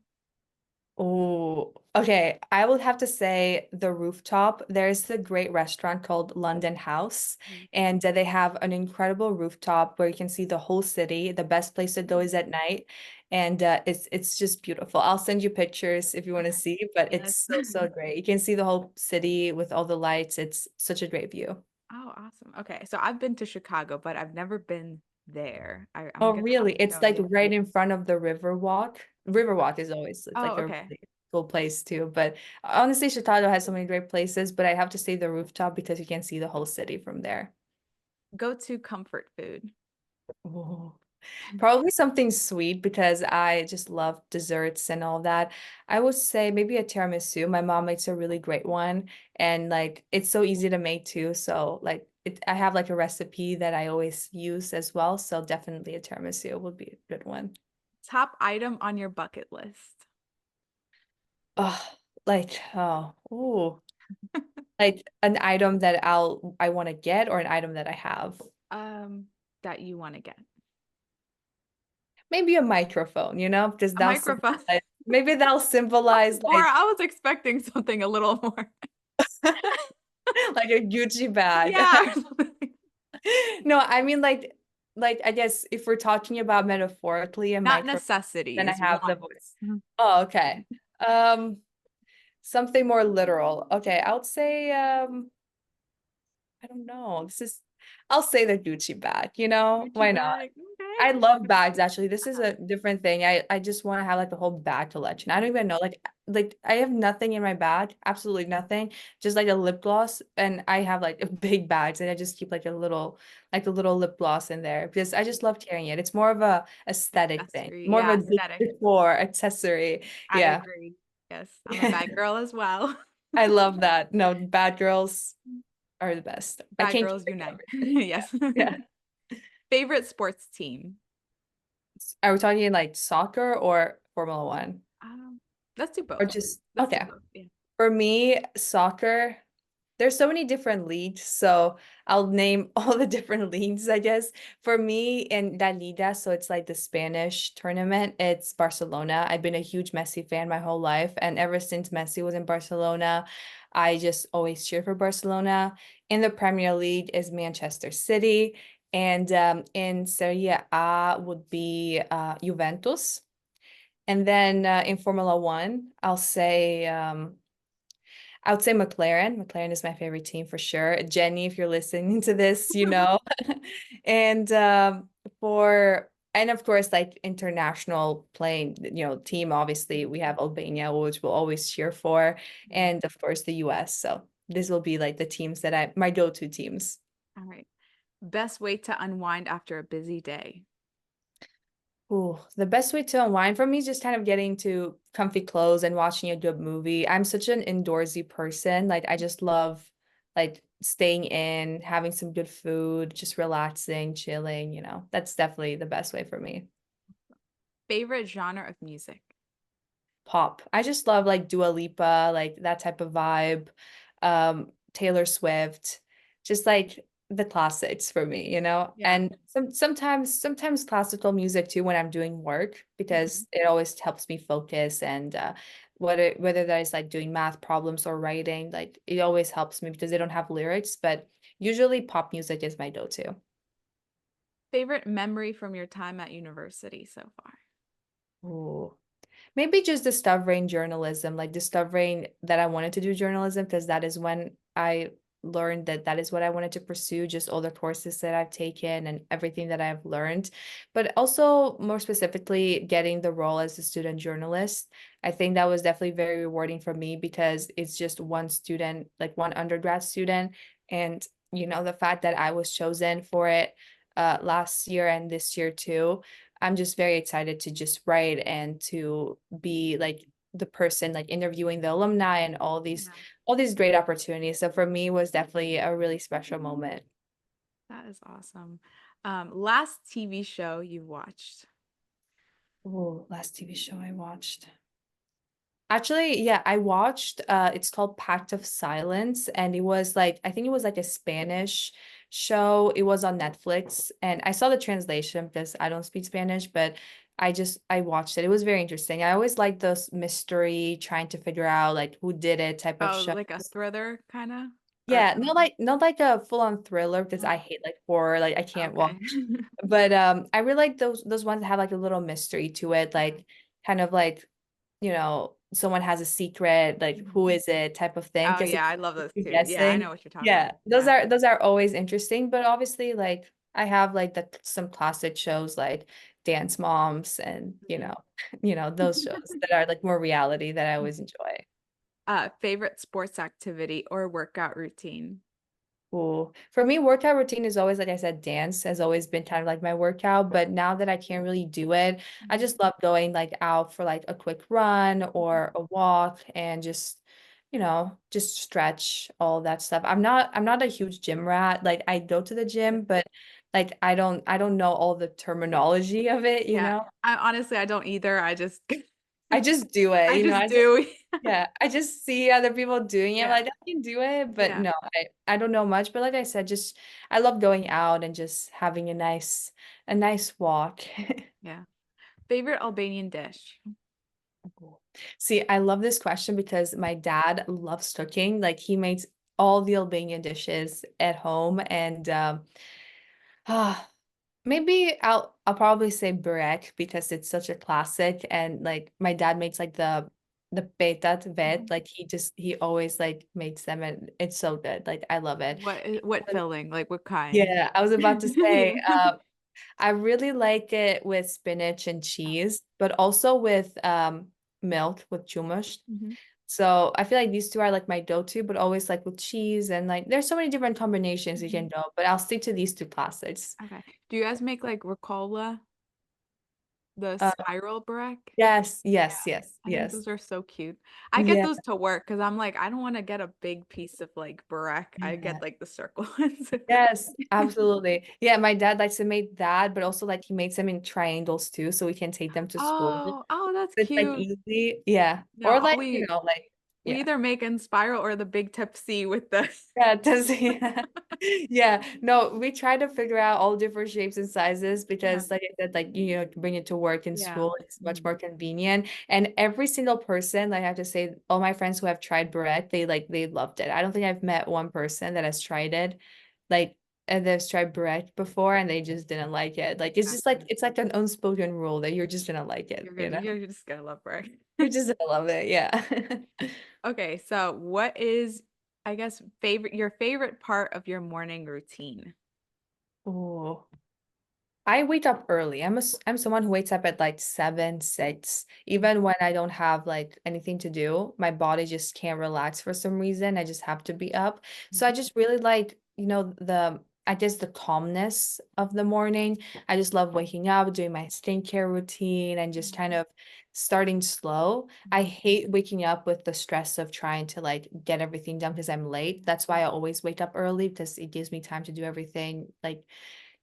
Oh, okay. I would have to say the rooftop. There's a great restaurant called London House, Mm. and they have an incredible rooftop where you can see the whole city. The best place to go is at night, and it's just beautiful. I'll send you pictures if you want to Okay. see, but it's Yes. so great. You can see the whole city with all the lights. It's such a great view. Oh, awesome. Okay. So, I've been to Chicago, but I've never been there. I'm Oh, gonna have really? to It's go. like Yeah. right in front of the Riverwalk. Riverwalk is always Oh, like a okay. really cool place too. But honestly, Chicago has so many great places, but I have to say the rooftop because you can see the whole city from there. Go to comfort food. Ooh. Probably something sweet because I just love desserts and all that. I would say maybe a tiramisu. My mom makes a really great one and like it's so easy to make too. So like I have like a recipe that I always use as well. So definitely a tiramisu would be a good one. Top item on your bucket list. Oh, ooh, like an item that I want to get or an item that I have. Um, that you want to get. Maybe a microphone, because A microphone. maybe that'll symbolize Bora, like I was expecting something a little more. like a Gucci bag. Yeah. No, I mean like I guess if we're talking about metaphorically a Not microphone, then I necessities, have the wants. voice. Mhm. Oh, okay. Um, something more literal. Okay, I would say I don't know. I'll say the Gucci bag, Gucci Why not? bag. I Okay. love bags actually. This is Uh-huh. a different thing. I just want to have like a whole bag collection. I don't even know like I have nothing in my bag, absolutely nothing. Just like a lip gloss and I have like big bags and I just keep like a little lip gloss in there because I just love carrying it. It's more of a aesthetic thing, Accessory. more of Yeah, a good aesthetic. decor accessory. I Yeah. agree. Yes, I'm a bad girl as well. I love that. No, bad girls are the best. I Bad can't keep girls it unite. covered. Yeah. Yes. Yeah. Favorite sports team? Are we talking like soccer or Formula One? Um, let's do Or both. just Let's do okay. both. Yeah. For me, soccer, there's so many different leagues, so I'll name all the different leagues, I guess. For me in La Liga, so it's like the Spanish tournament, it's Barcelona. I've been a huge Messi fan my whole life, and ever since Messi was in Barcelona, I just always cheer for Barcelona. In the Premier League is Manchester City, and in Serie A would be Juventus. And then in Formula One, I would say McLaren. McLaren is my favorite team for sure. Jenny, if you're listening to this, you know. And for and of course, like international playing, team, obviously we have Albania, which we'll always cheer for, and of course the US. So this will be like the teams that my go-to teams. All right. Best way to unwind after a busy day. Ooh, the best way to unwind for me is just kind of getting to comfy clothes and watching a good movie. I'm such an indoorsy person. Like I just love like staying in, having some good food, just relaxing, chilling. That's definitely the best way for me. Favorite genre of music. Pop. I just love like Dua Lipa, like that type of vibe. Taylor Swift, just like the classics for me. Yeah. And sometimes classical music too when I'm doing work Mhm. because it always helps me focus and whether that is like doing math problems or writing, like it always helps me because they don't have lyrics, but usually pop music is my go-to. Favorite memory from your time at university so far. Ooh. Maybe just discovering journalism, like discovering that I wanted to do journalism because that is when I learned that that is what I wanted to pursue, just all the courses that I've taken and everything that I've learned. But also, more specifically, getting the role as a student journalist. I think that was definitely very rewarding for me because it's just one student, like one undergrad student. And, the fact that I was chosen for it last year and this year too. I'm just very excited to just write and to be like the person like interviewing the alumni and Yeah. all these great opportunities. So for me it was definitely a really special moment. That is awesome. Last TV show you watched. Oh, last TV show I watched. Actually, yeah, I watched it's called Pact of Silence and it was like I think it was like a Spanish show. It was on Netflix and I saw the translation because I don't speak Spanish, but I watched it. It was very interesting. I always like those mystery trying to figure out like who did it type of Oh, show. like a thriller kind of or Yeah, not like a full-on thriller because I hate like horror, like I can't okay. watch. But I really like those ones that have like a little mystery to it, like kind of like someone has a secret, like who is it type of thing, Oh because yeah, I love those you're too. Yeah, I know guessing. what you're talking Yeah, about. those Yeah. are those are always interesting, but obviously like I have like some classic shows like Dance Moms and Mhm. those shows that are like more reality that I always enjoy. Favorite sports activity or workout routine. Cool. For me, workout routine is always, like I said, dance has always been kind of like my workout. But now that I can't really do it, I Mhm. just love going like out for like a quick run or a walk and just stretch all that stuff. I'm not a huge gym rat. Like I go to the Yeah. gym, but like I don't know all the terminology of it, you Yeah. know? I honestly I don't either. I just I just do it, I just I just do. yeah, I just see other people doing it. I'm Yeah. like, I can do it, but Yeah. no, I don't know much. But like I said, just I love going out and just having a nice walk. Yeah. Favorite Albanian dish. Cool. See, I love this question because my dad loves cooking. Like he makes all the Albanian dishes at home, and ah, maybe I'll probably say burek because it's such a classic and like my dad makes like the petat vet, Mhm. like he always like makes them and it's so good. Like I love it. What filling? Like what kind? Yeah, I was about to say Yeah. I really like it with spinach and cheese, but also with milk with hummus. Mhm. So I feel like these two are like my go-to, but always like with cheese and like there's so many different combinations you can Mhm. do, but I'll stick to these two classics. Okay. Do you guys make like ricola, the Uh, spiral burek? yes, Yeah. yes, yes, I think yes. those are so cute. I get Yeah, those to work because I'm like, I don't want to get a big piece of like burek. I yeah. get like the circle ones. Yes, absolutely. Yeah, my dad likes to make that, but also like he makes them in triangles too, so we can take them to school. Oh, that's It's like cute. easy. Yeah. No, Or all like, we like We Yeah. either make Inspiral or the Big Tipsy with the Yeah, it does. Yeah. Yeah. No, we try to figure out all different shapes and sizes Yeah. because, like I said, like, you know, bring it to work and Yeah. school, it's much Mhm. more convenient. And every single person, like I have to say, all my friends who have tried barrette, they loved it. I don't think I've met one person that has tried it, like, and they've tried barrette before and they just didn't like it. Like, it's Yeah. just like, it's like an unspoken rule that you're just gonna like it, You're you gonna know? you're just gonna love Brooke. You're just gonna love it. Yeah. Okay, so what is, I guess, your favorite part of your morning routine? Oh. I wake up early. I'm someone who wakes up at like 7, 6. Mhm. Even when I don't have like anything to do, my body just can't relax for some reason. I just have to be up. So I just really like, you know, I guess the calmness of the morning. I just love waking up, doing my skincare routine and just kind of starting slow. I hate waking up with the stress of trying to like get everything done because I'm late. That's why I always wake up early because it gives me time to do everything like,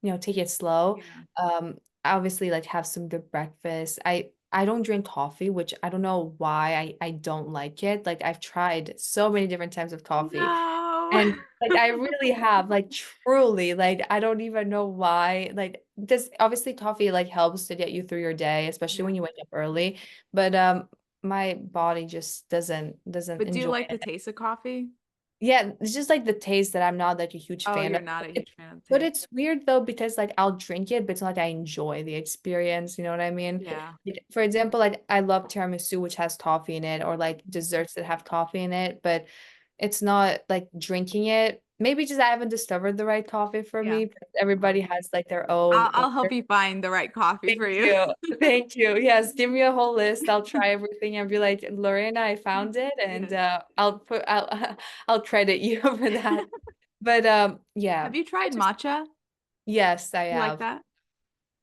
you know, take it slow. Yeah. Obviously like have some good breakfast. I don't drink coffee, which I don't know why I don't like it. Like I've tried so many different types of coffee No. and like I really have like truly like I don't even know why. Like this obviously coffee like helps to get you through your day, especially Yeah. when you wake up early, but my body just doesn't But do you enjoy like the it. taste of coffee? Yeah, it's just like the taste that I'm not like a huge Oh, fan you're of. not a huge fan of the But taste. it's weird though because like I'll drink it, but it's not like I enjoy the experience, you know what I mean? Yeah. Like, for example, like I love tiramisu, which has coffee in it, or like desserts that have coffee in it, but it's not like drinking it. Maybe just I haven't discovered the right coffee for Yeah. me, but everybody has like their own I'll help you find the right coffee for Thank you. you. Thank you. Yes, give me a whole list. I'll try everything and be like, Lorena, I found it, and Yes. I'll I'll credit you for that. But yeah, Have you I tried just matcha? yes, I You like have. that?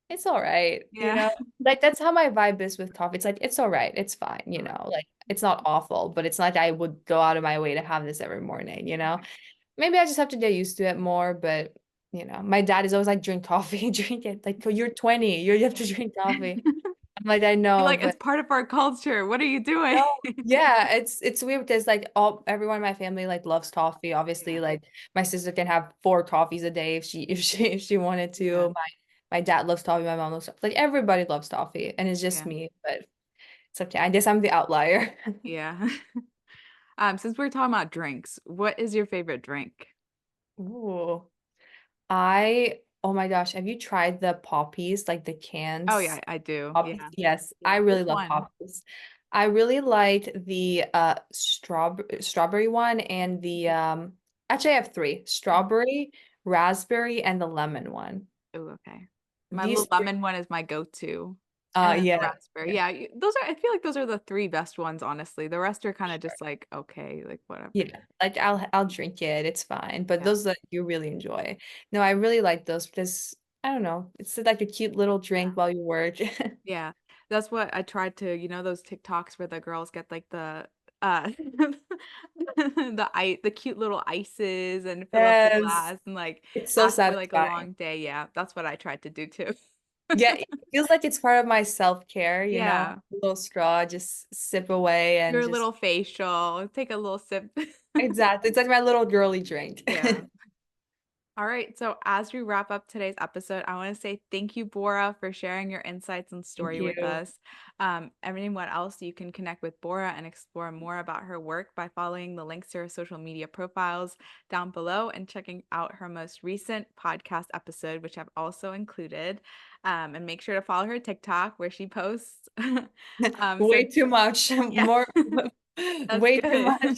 It's all right, you Yeah. know. Like that's how my vibe is with coffee. It's like it's all right, it's fine, you All right. know. Like it's not awful, but it's not like I would go out of my way to have this every morning, you know. Maybe I just have to get used to it more, but you know, my dad is always like, drink coffee, drink it. Like you're 20, you have to drink coffee. I'm like, I You're know, like, it's but part of our culture. What are you doing? no, yeah, it's weird because like all everyone in my family like loves coffee. Yeah. Obviously, like my sister can have 4 coffees a day if she wanted Yeah. to. My dad loves coffee, my mom loves coffee. Like everybody loves coffee, and it's just Yeah. me, but it's okay. I guess I'm the outlier. Yeah. Since we're talking about drinks, what is your favorite drink? Ooh. Oh my gosh, have you tried the poppies, like the Oh cans? yeah, I do. Poppies? Yeah. Yes, I Yeah. Which really love one? poppies. I really liked the strawberry one and the actually I have three. Strawberry, raspberry, and the lemon one. Oh, okay. My These little three, lemon one is my go-to. And then the yeah. raspberry. Yeah, those are, I feel like those are the three best ones, honestly. The rest are kind of just like, okay, like whatever. Yeah, like I'll drink it, it's fine. But Yeah. those that you really enjoy. No, I really like those because I don't know, it's like a cute little Yeah. drink while you work. Yeah. That's what I tried to, those TikToks where the girls get like the the cute little ices and fill up the Yes, glass and like it's so after like a satisfying. long day. Yeah, that's what I tried to do too. Yeah, it feels like it's part of my self-care, you know, Yeah. a little straw, just sip away and Your just little facial, take a little sip. exactly. It's like my little girly drink. Yeah. All right. So, as we wrap up today's episode, I want to say thank you, Bora, for sharing your insights and Thank story with you. us. Everyone else, you can connect with Bora and explore more about her work by following the links to her social media profiles down below and checking out her most recent podcast episode, which I've also included. And make sure to follow her TikTok where she posts. So, Way too much. yeah, More that's way too good. much.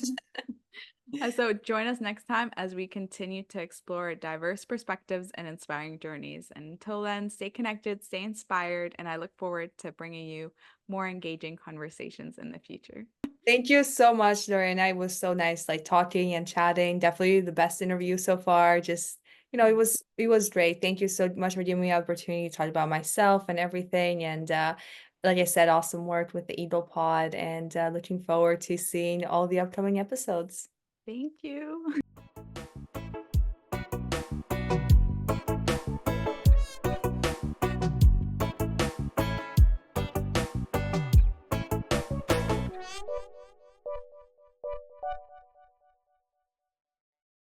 So join us next time as we continue to explore diverse perspectives and inspiring journeys. And until then, stay connected, stay inspired, and I look forward to bringing you more engaging conversations in the future. Thank you so much, Lorena. It was so nice like talking and chatting. Definitely the best interview so far. Just, you know, it was great. Thank you so much for giving me the opportunity to talk about myself and everything. And like I said, awesome work with the EaglePod and looking forward to seeing all the upcoming episodes. Thank you.